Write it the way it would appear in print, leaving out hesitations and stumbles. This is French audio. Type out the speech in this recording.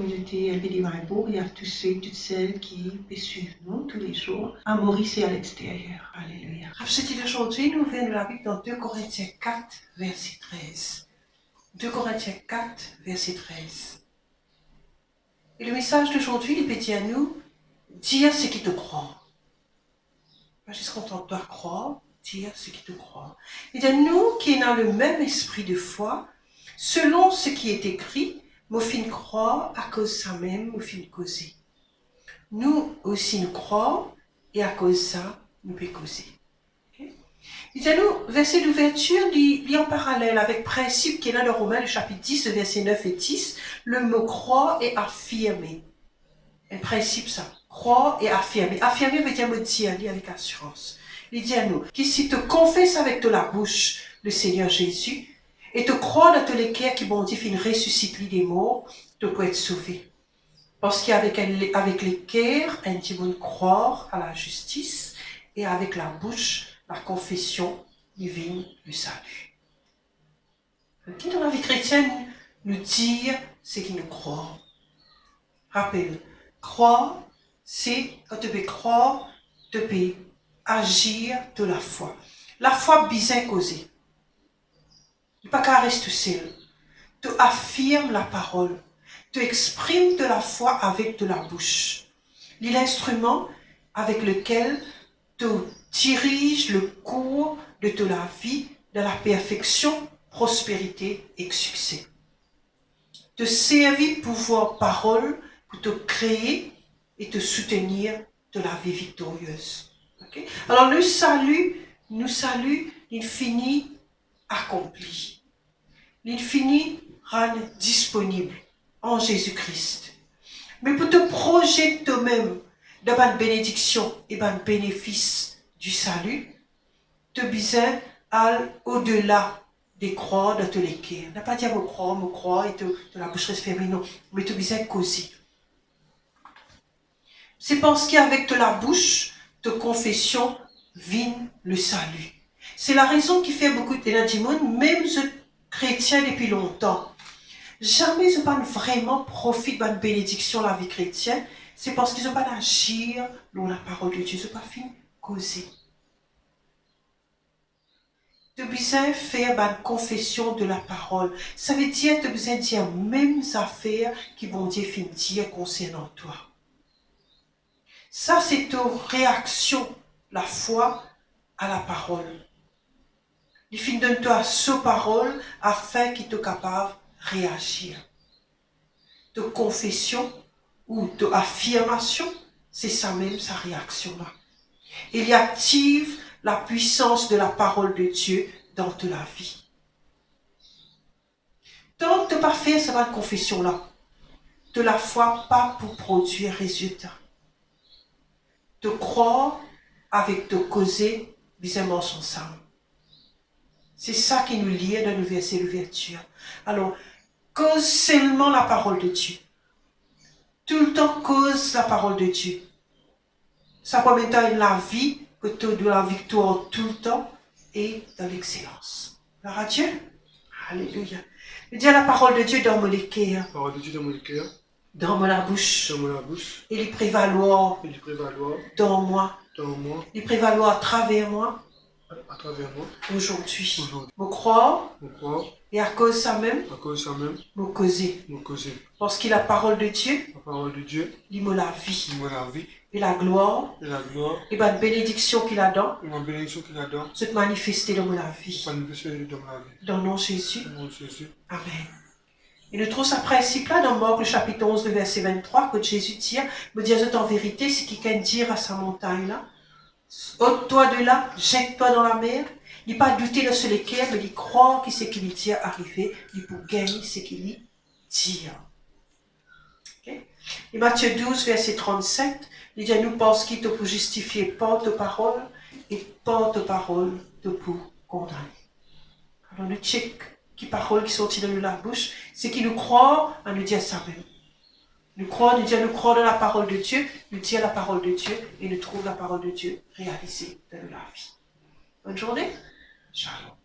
communauté LBD Maribourg et à tous ceux et toutes celles qui suivent nous tous les jours à Maurice et à l'extérieur. Alléluia. Rhapsodie d'aujourd'hui nous vient de la Bible dans 2 Corinthiens 4, verset 13. 2 Corinthiens 4, verset 13. Et le message d'aujourd'hui, il peut dire à nous, dire ce qui te croit. Pas juste quand on doit croire, dire ce qui te croit. Il dit à nous qui avons le même esprit de foi, selon ce qui est écrit, nous fin croire à cause de ça même, nous fin causer. Nous aussi nous croire et à cause de ça, nous pouvons causer. Okay? Il dit à nous, verset d'ouverture, il en parallèle avec principe qui est là dans Romains, le chapitre 10, le verset 9 et 10, le mot croire et affirmer. Un principe ça, croire et affirmer. Affirmer veut dire me dire avec assurance. Il dit à nous, que si tu confesses avec de la bouche le Seigneur Jésus, et te croire dans tous les cœurs qui bon Dieu fin ressuscite des morts, tu peux être sauvé. Parce qu'avec les cœurs, un Dieu croire à la justice, et avec la bouche, la confession divine du salut. Qui dans la vie chrétienne nous dire ce qu'il nous croit. Rappelle, croire, c'est quand tu peux croire, tu peux agir de la foi. La foi bien causée. Tu n'es pas qu'à rester seul. Tu affirmes la parole. Tu exprimes de la foi avec de la bouche. L'instrument avec lequel tu diriges le cours de ta vie dans la perfection, prospérité et succès. Te servir pouvoir parole pour te créer et te soutenir de la vie victorieuse. Okay? Alors le salut, il finit accompli. L'infini rend disponible en Jésus-Christ. Mais pour te projeter toi-même dans la bénédiction et dans le bénéfice du salut, tu as besoin d'aller au-delà des croix de tous les cœurs. On n'a pas dit me croire et de la bouche reste fermée, non. Mais tu as besoin de causer. C'est parce qu'avec de la bouche, de confession, vient le salut. C'est la raison qui fait beaucoup de monde, même ceux chrétiens depuis longtemps. Jamais ils n'ont pas vraiment profité de la bénédiction de la vie chrétienne. C'est parce qu'ils n'ont pas d'agir dans la parole de Dieu. Ils n'ont pas fini causer. Tu as besoin de faire une confession de la parole. Ça veut dire que tu as besoin de dire mêmes affaires qui vont Dieu fin dire concernant toi. Ça, c'est ta réaction, la foi à la parole. Il fin donne-toi sa parole afin qu'il soit capable de réagir. De confession ou d'affirmation, c'est ça même sa réaction-là. Il active la puissance de la parole de Dieu dans toute la vie. Tant que tu n'as pas fait cette confession-là, de la foi pas pour produire résultat. De croire avec de causer, visiblement son sang. C'est ça qui nous lie dans le verset d'ouverture. Alors, cause seulement la parole de Dieu. Tout le temps, cause la parole de Dieu. Ça permet de la vie, que tu as de la victoire tout le temps et de l'excellence. Gloire à Dieu. Alléluia. Je dis à la parole de Dieu dans mon cœur. Parole de Dieu dans mon cœur. Dans mon bouche. Dans mon bouche. Et les prévaloir. Et les prévaloir. Dans moi. Dans moi. Les prévaloir à travers moi. À travers moi. Aujourd'hui. Aujourd'hui. Me croire. Me croire. Et à cause de ça même. À cause de ça même. Me causer. Me causer. Parce qu'il a la parole de Dieu. La parole de Dieu. Il me la vie. Il me la vie. Et la gloire. Et la gloire. Et la bénédiction qu'il a dans. Et la bénédiction qu'il a dans. Se manifester dans ma vie. Manifester dans ma vie. Dans le nom de Jésus. Dans le nom de Jésus. Amen. Et nous trouvons ce principe-là dans Marc, le chapitre 11, le verset 23, que Jésus dit, me dit en vérité, si quelqu'un dit à sa montagne-là, ôte-toi de là, jette-toi dans la mer, il n'est pas douter de ce lesquels, mais il croit que ce qu'il dit arrivé, il peut gagner ce qu'il dit. Okay? Et Matthieu 12, verset 37, il dit à nous, parce qu'il te pour justifier par ta parole, et par ta parole te pour condamner. Alors nous check qui parole qui sortit de la bouche, c'est qui nous croit à nous dire ça même. Nous croit dans la parole de Dieu, nous dire la parole de Dieu, et nous trouve la parole de Dieu réalisée dans la vie. Bonne journée. Shalom.